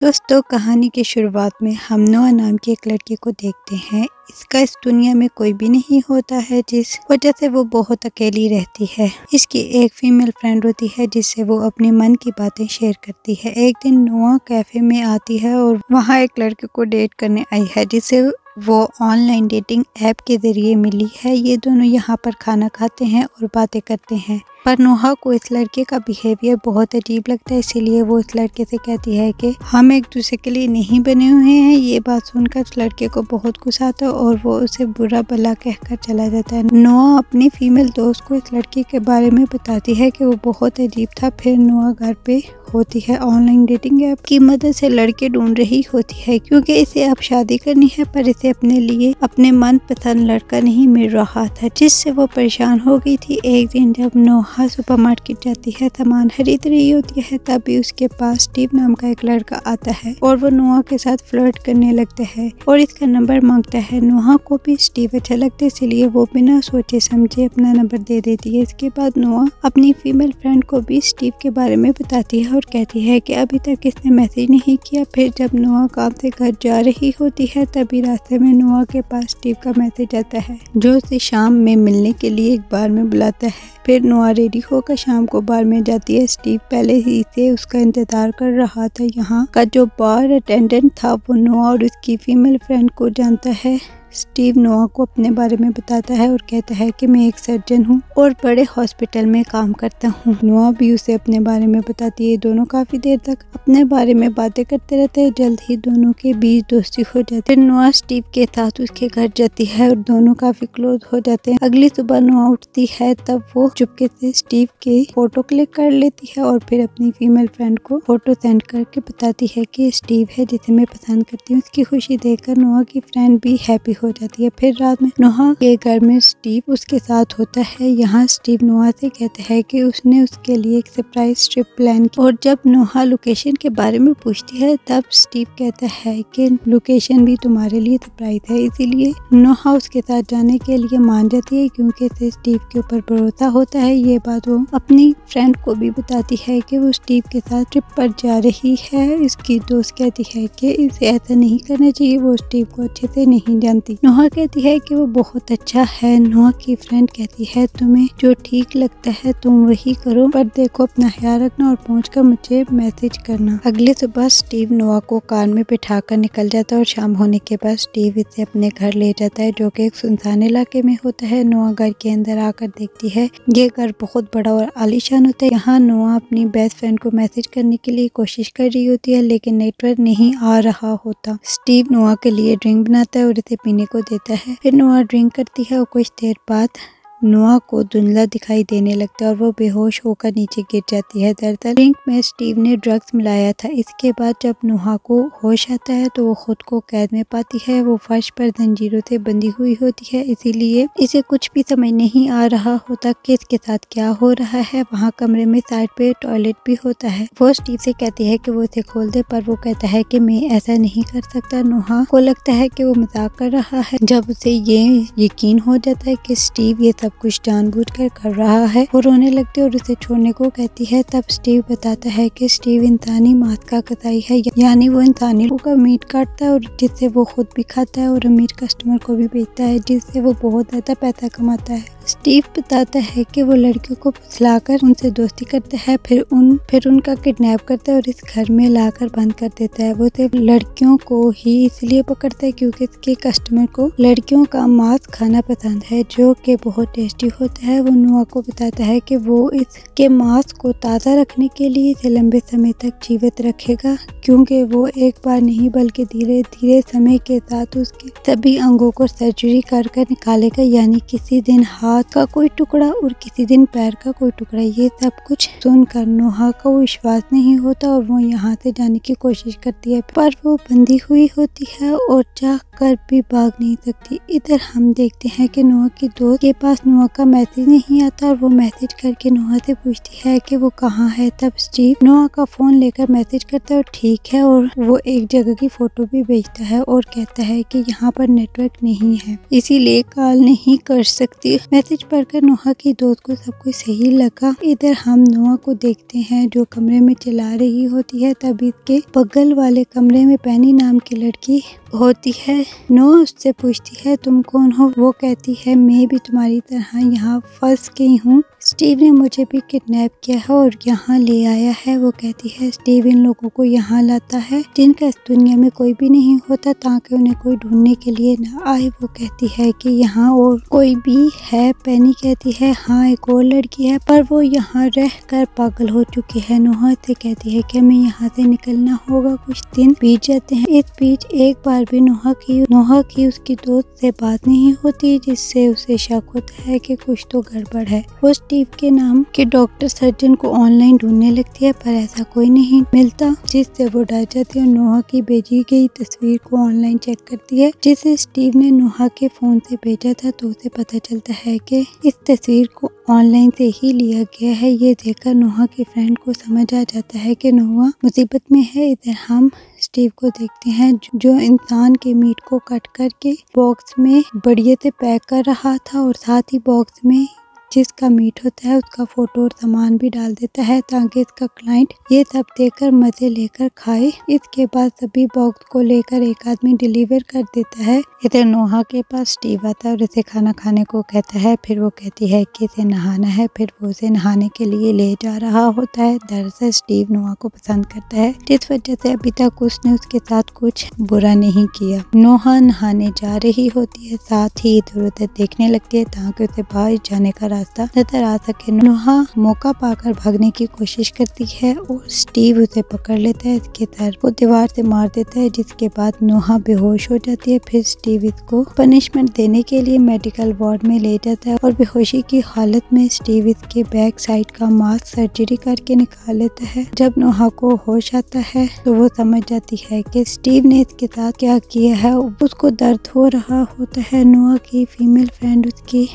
दोस्तों, कहानी की शुरुआत में हम नोआ नाम की एक लड़की को देखते हैं। इसका इस दुनिया में कोई भी नहीं होता है, जिस वजह से वो बहुत अकेली रहती है। इसकी एक फीमेल फ्रेंड होती है जिससे वो अपने मन की बातें शेयर करती है। एक दिन नोआ कैफे में आती है और वहाँ एक लड़के को डेट करने आई है जिसे वो ऑनलाइन डेटिंग ऐप के जरिए मिली है। ये दोनों यहाँ पर खाना खाते हैं और बातें करते हैं, पर नोहा को इस लड़के का बिहेवियर बहुत अजीब लगता है। इसीलिए वो इस लड़के से कहती है कि हम एक दूसरे के लिए नहीं बने हुए हैं। ये बात सुनकर इस लड़के को बहुत गुस्सा आता है और वो उसे बुरा भला कहकर चला जाता है। नोआ अपनी फीमेल दोस्त को इस लड़के के बारे में बताती है कि वो बहुत अजीब था। फिर नोआ घर पे होती है, ऑनलाइन डेटिंग ऐप की मदद से लड़के ढूंढ रही होती है क्योंकि इसे अब शादी करनी है, पर इसे अपने लिए अपने मनपसंद लड़का नहीं मिल रहा था, जिससे वो परेशान हो गई थी। एक दिन जब नोहा सुपरमार्केट जाती है, सामान खरीद रही होती है, तभी उसके पास स्टीव नाम का एक लड़का आता है और वो नोहा के साथ फ्लर्ट करने लगता है और इसका नंबर मांगता है। नोहा को भी स्टीव अच्छा लगता है, इसलिए वो बिना सोचे समझे अपना नंबर दे देती है। इसके बाद नोहा अपनी फीमेल फ्रेंड को भी स्टीव के बारे में बताती है और कहती है कि अभी तक इसने मैसेज नहीं किया। फिर जब नोआ काम से घर जा रही होती है, तभी रास्ते में नोआ के पास स्टीव का मैसेज आता है जो उसे शाम में मिलने के लिए एक बार में बुलाता है। फिर नोआ रेडी होकर शाम को बार में जाती है। स्टीव पहले ही से उसका इंतजार कर रहा था। यहाँ का जो बार अटेंडेंट था वो नोआ और उसकी फीमेल फ्रेंड को जानता है। स्टीव नोआ को अपने बारे में बताता है और कहता है कि मैं एक सर्जन हूँ और बड़े हॉस्पिटल में काम करता हूँ। नोआ भी उसे अपने बारे में बताती है। दोनों काफी देर तक अपने बारे में बातें करते रहते हैं। जल्द ही दोनों के बीच दोस्ती हो जाती है। नोआ स्टीव के साथ उसके घर जाती है और दोनों काफी क्लोज हो जाते हैं। अगली सुबह नोआ उठती है, तब वो चुपके से स्टीव के फोटो क्लिक कर लेती है और फिर अपनी फीमेल फ्रेंड को फोटो सेंड करके बताती है कि स्टीव है जिसे मैं पसंद करती हूँ। उसकी खुशी देखकर नोआ की फ्रेंड भी हैप्पी हो जाती है। फिर रात में नोहा के घर में स्टीव उसके साथ होता है। यहाँ स्टीव नोहा से कहता है कि उसने उसके लिए एक सरप्राइज ट्रिप प्लान की और जब नोहा लोकेशन के बारे में पूछती है, तब स्टीव कहता है कि लोकेशन भी तुम्हारे लिए सरप्राइज है। इसीलिए नोहा उसके साथ जाने के लिए मान जाती है क्योंकि इसे स्टीव के ऊपर भरोसा होता है। ये बात वो अपनी फ्रेंड को भी बताती है कि वो स्टीव के साथ ट्रिप पर जा रही है। इसकी दोस्त कहती है कि इसे ऐसा नहीं करना चाहिए, वो स्टीव को अच्छे से नहीं जानती। नोहा कहती है कि वो बहुत अच्छा है। नोहा की फ्रेंड कहती है तुम्हें जो ठीक लगता है तुम वही करो, पर देखो अपना ख्याल रखना और पहुंचकर मुझे मैसेज करना। अगली सुबह स्टीव नोहा को कार में बिठाकर निकल जाता है और शाम होने के बाद स्टीव इसे अपने घर ले जाता है जो कि एक सुनसान इलाके में होता है। नोहा घर के अंदर आकर देखती है ये घर बहुत बड़ा और आलीशान होता है। यहाँ नोहा अपनी बेस्ट फ्रेंड को मैसेज करने के लिए कोशिश कर रही होती है, लेकिन नेटवर्क नहीं आ रहा होता। स्टीव नोहा के लिए ड्रिंक बनाता है और इसे पीने को देता है। फिर नोआ ड्रिंक करती है और कुछ देर बाद नोआ को धुंधला दिखाई देने लगता है और वो बेहोश होकर नीचे गिर जाती है। दरअसल ड्रिंक में स्टीव ने ड्रग्स मिलाया था। इसके बाद जब नोहा को होश आता है तो वो खुद को कैद में पाती है। वो फर्श पर जंजीरों से बंधी हुई होती है, इसीलिए इसे कुछ भी समझ नहीं आ रहा होता कि इसके साथ क्या हो रहा है। वहाँ कमरे में साइड पे टॉयलेट भी होता है। वो स्टीव से कहती है कि वो इसे खोल दे, पर वो कहता है कि मैं ऐसा नहीं कर सकता। नोहा को लगता है कि वो मजाक कर रहा है। जब उसे ये यकीन हो जाता है कि स्टीव ये सब कुछ जानबूझकर कर रहा है, वो रोने लगती है और उसे छोड़ने को कहती है। तब स्टीव बताता है कि स्टीव इंसानी मांस का कसाई है, यानी वो इंसानी लोगों का मीट काटता है और जिससे वो खुद भी खाता है और अमीर कस्टमर को भी बेचता है, जिससे वो बहुत ज्यादा पैसा कमाता है। स्टीव बताता है कि वो लड़कियों को फुसलाकर उनसे दोस्ती करता है, फिर उनका किडनैप करता है और इस घर में लाकर बंद कर देता है। वो सिर्फ लड़कियों को ही इसलिए पकड़ता है क्योंकि इसके कस्टमर को लड़कियों का मांस खाना पसंद है, जो कि बहुत टेस्टी होता है। वो नोआ को बताता है कि वो इसके मांस को ताज़ा रखने के लिए इसे लंबे समय तक जीवित रखेगा, क्योंकि वो एक बार नहीं बल्कि धीरे धीरे समय के साथ उसके सभी अंगों को सर्जरी कर निकालेगा, यानी किसी दिन हाथ का कोई टुकड़ा और किसी दिन पैर का कोई टुकड़ा। ये सब कुछ सुनकर नोहा को विश्वास नहीं होता और वो यहाँ से जाने की कोशिश करती है, पर वो बंधी हुई होती है और चाह कर भी भाग नहीं सकती। इधर हम देखते हैं कि नोहा की दोस्त के पास नोहा का मैसेज नहीं आता और वो मैसेज करके नोहा से पूछती है कि वो कहाँ है। तब स्टीव नोहा का फोन लेकर मैसेज करता है और ठीक है, और वो एक जगह की फोटो भी भेजता है और कहता है कि यहाँ पर नेटवर्क नहीं है, इसीलिए कॉल नहीं कर सकती। मैं मैसेज पढ़कर नोहा की दोस्त को सब कुछ सही लगा। इधर हम नोहा को देखते हैं जो कमरे में चिल्ला रही होती है। तभी इसके बगल वाले कमरे में पेनी नाम की लड़की होती है। नोहा उससे पूछती है तुम कौन हो? वो कहती है मैं भी तुम्हारी तरह यहाँ फंस गई हूँ। स्टीव ने मुझे भी किडनैप किया है और यहाँ ले आया है। वो कहती है स्टीव इन लोगों को यहाँ लाता है जिनका इस दुनिया में कोई भी नहीं होता ताकि उन्हें कोई ढूंढने के लिए न आए। वो कहती है कि यहाँ और कोई भी है। पेनी कहती है हाँ एक और लड़की है पर वो यहाँ रह कर पागल हो चुकी है। नोहा से कहती है कि हमें यहाँ से निकलना होगा। कुछ दिन बीत जाते हैं। इस बीच एक बार भी नोहा की उसकी दोस्त से बात नहीं होती जिससे उसे शक होता है कि कुछ तो गड़बड़ है। वो स्टीव के नाम के डॉक्टर सर्जन को ऑनलाइन ढूंढने लगती है पर ऐसा कोई नहीं मिलता जिससे वो डर जाती है। नोहा की भेजी गई तस्वीर को ऑनलाइन चेक करती है जिसे स्टीव ने नोहा के फोन से भेजा था तो उसे पता चलता है कि इस तस्वीर को ऑनलाइन से ही लिया गया है। ये देखकर नोहा की फ्रेंड को समझ आ जाता है कि नोहा मुसीबत में है। इधर हम स्टीव को देखते हैं जो इंसान के मीट को कट करके बॉक्स में बढ़िया से पैक कर रहा था और साथ ही बॉक्स में जिसका मीट होता है उसका फोटो और सामान भी डाल देता है ताकि इसका क्लाइंट ये सब देखकर मजे लेकर खाए। इसके बाद सभी बॉक्स को लेकर एक आदमी डिलीवर कर देता है। इधर नोहा के पास स्टीव आता है और इसे खाना खाने को कहता है। फिर वो कहती है कि इसे नहाना है। फिर वो उसे नहाने के लिए ले जा रहा होता है। दरअसल स्टीव नोहा को पसंद करता है जिस वजह से अभी तक उसने उसके साथ कुछ बुरा नहीं किया। नोहा नहाने जा रही होती है साथ ही इधर उधर देखने लगती है ताकि उसे बाहर जाने का रास्ता नजर आ सके। नोहा मौका पाकर भागने की कोशिश करती है और स्टीव उसे पकड़ लेता है। इसके सर वो दीवार से मार देता है जिसके बाद नोहा बेहोश हो जाती है। फिर स्टीव इसको पनिशमेंट देने के लिए मेडिकल वार्ड में ले जाता है और बेहोशी की हालत में स्टीव इसके बैक साइड का मास्क सर्जरी करके निकाल लेता है। जब नोहा को होश आता है तो वो समझ जाती है कि स्टीव ने इसके साथ क्या किया है। उसको दर्द हो रहा होता है। नोहा की फीमेल फ्रेंड उसकी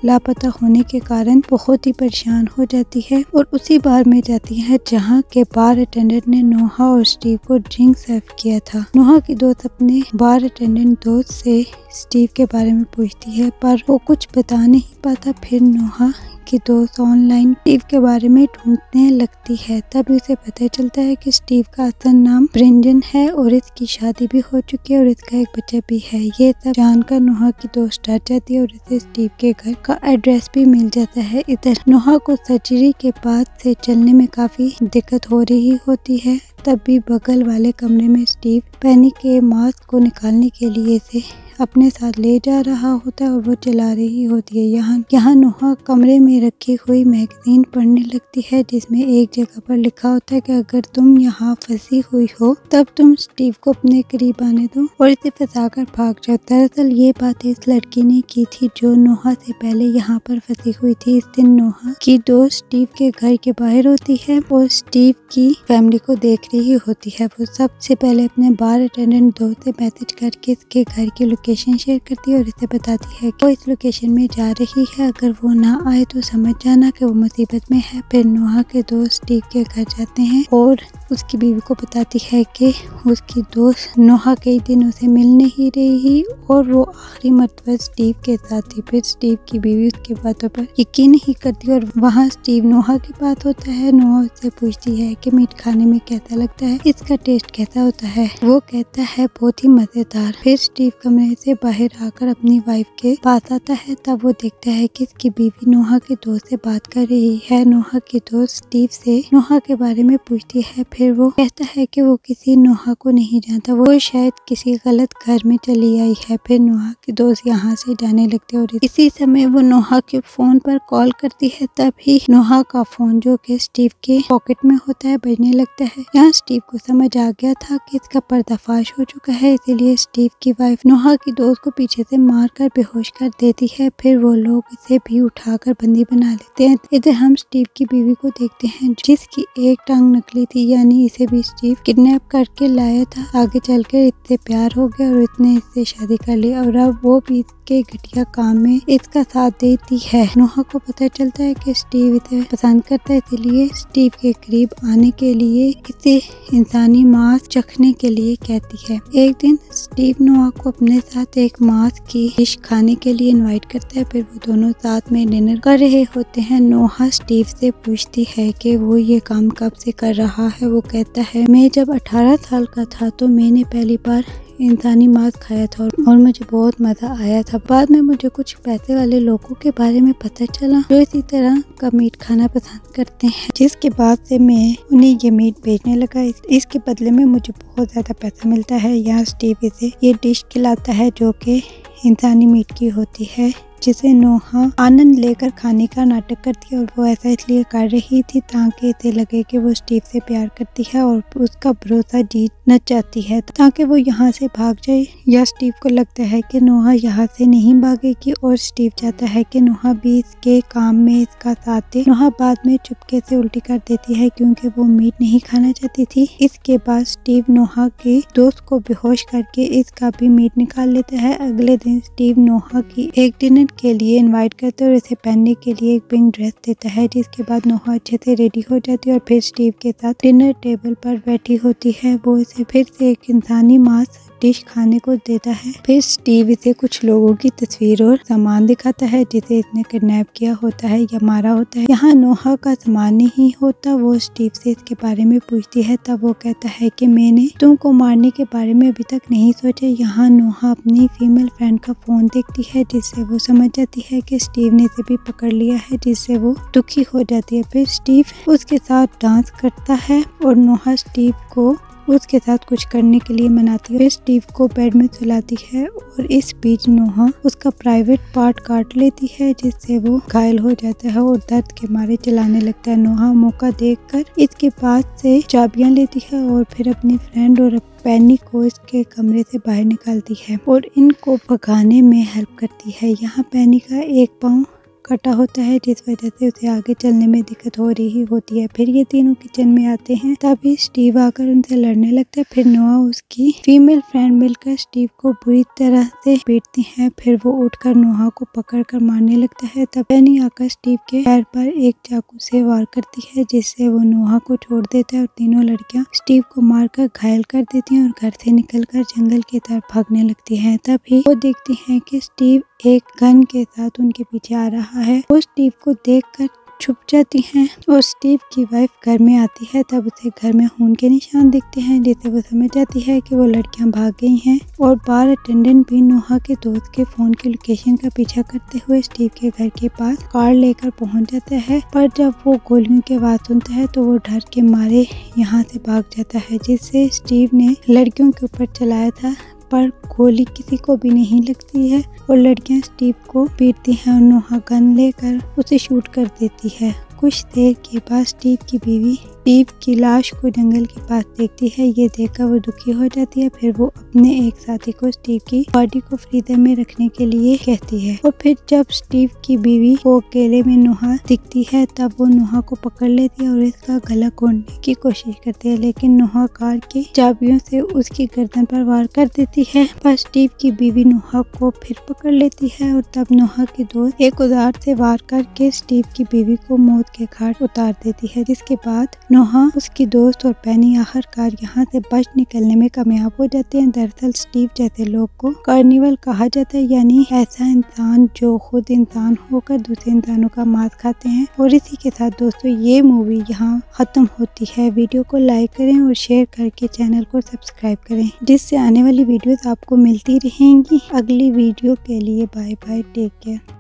लापता होने के कारण बहुत ही परेशान हो जाती है और उसी बार में जाती है जहां के बार अटेंडेंट ने नोहा और स्टीव को ड्रिंक सर्व किया था। नोहा की दोस्त अपने बार अटेंडेंट दोस्त से स्टीव के बारे में पूछती है पर वो कुछ बता नहीं पाता। फिर नोहा की दोस्त ऑनलाइन स्टीव के बारे में ढूंढने लगती है। तब उसे पता चलता है कि स्टीव का असल नाम ब्रेंडन है और इसकी शादी भी हो चुकी है और इसका एक बच्चा भी है। ये सब जानकर नोहा की दोस्त डर जाती है और इसे स्टीव के घर का एड्रेस भी मिल जाता है। इधर नोहा को सर्जरी के बाद से चलने में काफी दिक्कत हो रही होती है। तभी बगल वाले कमरे में स्टीव पेनी के मास्क को निकालने के लिए इसे अपने साथ ले जा रहा होता है और वो चला रही होती है। यहाँ नोहा कमरे में रखी हुई मैगजीन पढ़ने लगती है जिसमें एक जगह पर लिखा होता है कि अगर तुम यहाँ फंसी हुई हो तब तुम स्टीव को अपने करीब आने दो और इसे फंसाकर भाग जाओ। दरअसल ये बात इस लड़की ने की थी जो नोहा से पहले यहाँ पर फंसी हुई थी। इस दिन नोहा की दोस्त स्टीव के घर के बाहर होती है और स्टीव की फैमिली को देख रही होती है। वो सबसे पहले अपने बार अटेंडेंट दोस्त से मैसेज करके इसके घर की लोकेशन शेयर करती है और इसे बताती है कि वो इस लोकेशन में जा रही है। अगर वो ना आए तो समझ जाना कि वो मुसीबत में है। फिर नोहा के दोस्त स्टीव के घर जाते हैं और उसकी बीवी को बताती है कि उसकी दोस्त नोहा कई दिनों से मिल नहीं रही और वो आखिरी मर्तबा स्टीव के साथ थी। फिर स्टीव की बीवी उसकी बातों पर यकीन नहीं करती और वहाँ स्टीव नोहा के पास होता है। नोहा उससे पूछती है कि मीट खाने में कैसा लगता है, इसका टेस्ट कैसा होता है। वो कहता है बहुत ही मजेदार। फिर स्टीव कमरे से बाहर आकर अपनी वाइफ के पास आता है। तब वो देखता है कि इसकी बीवी नोहा के दोस्त से बात कर रही है। नोहा की दोस्त स्टीव से नोहा के बारे में पूछती है। फिर वो कहता है कि वो किसी नोहा को नहीं जानता, वो शायद किसी गलत घर में चली आई है। फिर नोहा की दोस्त यहाँ से जाने लगती है और इसी समय वो नोहा के फोन पर कॉल करती है। तभी नोहा का फोन जो कि स्टीव के पॉकेट में होता है बजने लगता है। यहाँ स्टीव को समझ आ गया था कि इसका पर्दाफाश हो चुका है, इसीलिए स्टीव की वाइफ नोहा की दोस्त को पीछे से मारकर बेहोश कर देती है। फिर वो लोग इसे भी उठाकर बंदी बना लेते हैं। इधर हम स्टीव की बीवी को देखते हैं जिसकी एक टांग नकली थी, यानी इसे भी स्टीव किडनैप करके लाया था, आगे चलकर इतने प्यार हो गया और इतने इससे शादी कर ली और अब वो भी इसके घटिया काम में इसका साथ देती है। नोहा को पता चलता है कि स्टीव इसे पसंद करता है, इसलिए स्टीव के करीब आने के लिए इसे इंसानी मांस चखने के लिए कहती है। एक दिन स्टीव नोहा को अपने साथ एक मांस की डिश खाने के लिए इनवाइट करता है। फिर वो दोनों साथ में डिनर कर रहे होते हैं। नोहा स्टीव से पूछती है कि वो ये काम कब से कर रहा है। वो कहता है, मैं जब 18 साल का था तो मैंने पहली बार इंसानी मांस खाया था और मुझे बहुत मजा आया था। बाद में मुझे कुछ पैसे वाले लोगों के बारे में पता चला जो इसी तरह का मीट खाना पसंद करते हैं, जिसके बाद से मैं उन्हें ये मीट बेचने लगा। इसके बदले में मुझे बहुत ज्यादा पैसा मिलता है। यहाँ स्टीव इसे ये डिश खिलाता है जो कि इंसानी मीट की होती है, जिसे नोहा आनंद लेकर खाने का नाटक करती है और वो ऐसा इसलिए कर रही थी ताकि इसे लगे कि वो स्टीव से प्यार करती है और उसका भरोसा जीतना चाहती है ताकि वो यहाँ से भाग जाए। या स्टीव को लगता है कि नोहा यहाँ से नहीं भागेगी और स्टीव चाहता है कि नोहा भी इसके काम में इसका साथ दे। नोहा बाद में चुपके से उल्टी कर देती है क्योंकि वो मीट नहीं खाना चाहती थी। इसके बाद स्टीव नोहा के दोस्त को बेहोश करके इसका भी मीट निकाल लेता है। अगले दिन स्टीव नोहा की एक डिनर के लिए इनवाइट करते और इसे पहनने के लिए एक पिंक ड्रेस देता है, जिसके बाद नोहा अच्छे से रेडी हो जाती है और फिर स्टीव के साथ डिनर टेबल पर बैठी होती है। वो इसे फिर से एक इंसानी मांस डिश खाने को देता है। फिर स्टीव इसे कुछ लोगों की तस्वीर और सामान दिखाता है जिसे इसने किडनैप किया होता है या मारा होता है। यहाँ नोहा का सामान नहीं होता। वो स्टीव से इसके बारे में पूछती है, तब वो कहता है कि मैंने तुमको मारने के बारे में अभी तक नहीं सोचा। यहाँ नोहा अपनी फीमेल फ्रेंड का फोन देखती है जिससे वो समझ जाती है कि स्टीव ने इसे भी पकड़ लिया है, जिससे वो दुखी हो जाती है। फिर स्टीव उसके साथ डांस करता है और नोहा स्टीव को उसके साथ कुछ करने के लिए मनाती है। फिर स्टीव को बेड में सुलाती है और इस बीच नोहा उसका प्राइवेट पार्ट काट लेती है जिससे वो घायल हो जाता है और दर्द के मारे चिल्लाने लगता है। नोहा मौका देखकर इसके पास से चाबियां लेती है और फिर अपनी फ्रेंड और पेनी को इसके कमरे से बाहर निकालती है और इनको भगाने में हेल्प करती है। यहाँ पेनी का एक पाँव कटा होता है जिस वजह से उसे आगे चलने में दिक्कत हो रही होती है। फिर ये तीनों किचन में आते हैं, तभी स्टीव आकर उनसे लड़ने लगता है। फिर नोहा उसकी फीमेल फ्रेंड मिलकर स्टीव को बुरी तरह से पीटती है। फिर वो उठकर नोहा को पकड़कर मारने लगता है। तब पेनी आकर स्टीव के पैर पर एक चाकू से वार करती है जिससे वो नोहा को छोड़ देता है और तीनों लड़कियां स्टीव को मारकर घायल कर देती हैं और घर से निकलकर जंगल की तरफ भागने लगती हैं। तभी वो देखती हैं कि स्टीव एक गन के साथ उनके पीछे आ रहा है। वो स्टीव को देखकर छुप जाती हैं और स्टीव की वाइफ घर में आती है। तब उसे घर में खून के निशान दिखते हैं जिससे वो समझ जाती है कि वो लड़कियां भाग गई हैं और बार अटेंडेंट भी नोहा के दोस्त के फोन की लोकेशन का पीछा करते हुए स्टीव के घर के पास कार लेकर पहुंच जाता है। पर जब वो गोलियों की आवाज सुनता है तो वो डर के मारे यहाँ से भाग जाता है, जिससे स्टीव ने लड़कियों के ऊपर चलाया था पर गोली किसी को भी नहीं लगती है और लड़कियां स्टीव को पीटती हैं और नोहा गन लेकर उसे शूट कर देती है। कुछ देर के बाद स्टीव की बीवी स्टीव की लाश को जंगल के पास देखती है। ये देखकर वो दुखी हो जाती है। फिर वो अपने एक साथी को स्टीव की बॉडी को फ्रीजर में रखने के लिए कहती है और फिर जब स्टीव की बीवी को अकेले में नोहा दिखती है तब वो नोहा को पकड़ लेती है और इसका गला घोंटने की कोशिश करती है, लेकिन नोहा कार की चाबियों से उसकी गर्दन पर वार कर देती है। पर स्टीव की बीवी नोहा को फिर पकड़ लेती है और तब नोहा के दोस्त एक औजार से वार करके स्टीव की बीवी को मौत के घाट उतार देती है, जिसके बाद नोहा, उसकी दोस्त और पेनी आखिरकार यहाँ से बच निकलने में कामयाब हो जाते हैं। दरअसल स्टीव जैसे लोग को कार्निवल कहा जाता है, यानी ऐसा इंसान जो खुद इंसान होकर दूसरे इंसानों का मांस खाते हैं। और इसी के साथ दोस्तों ये मूवी यहाँ खत्म होती है। वीडियो को लाइक करें और शेयर करके चैनल को सब्सक्राइब करें, जिससे आने वाली वीडियोस आपको मिलती रहेंगी। अगली वीडियो के लिए बाय बाय, टेक केयर।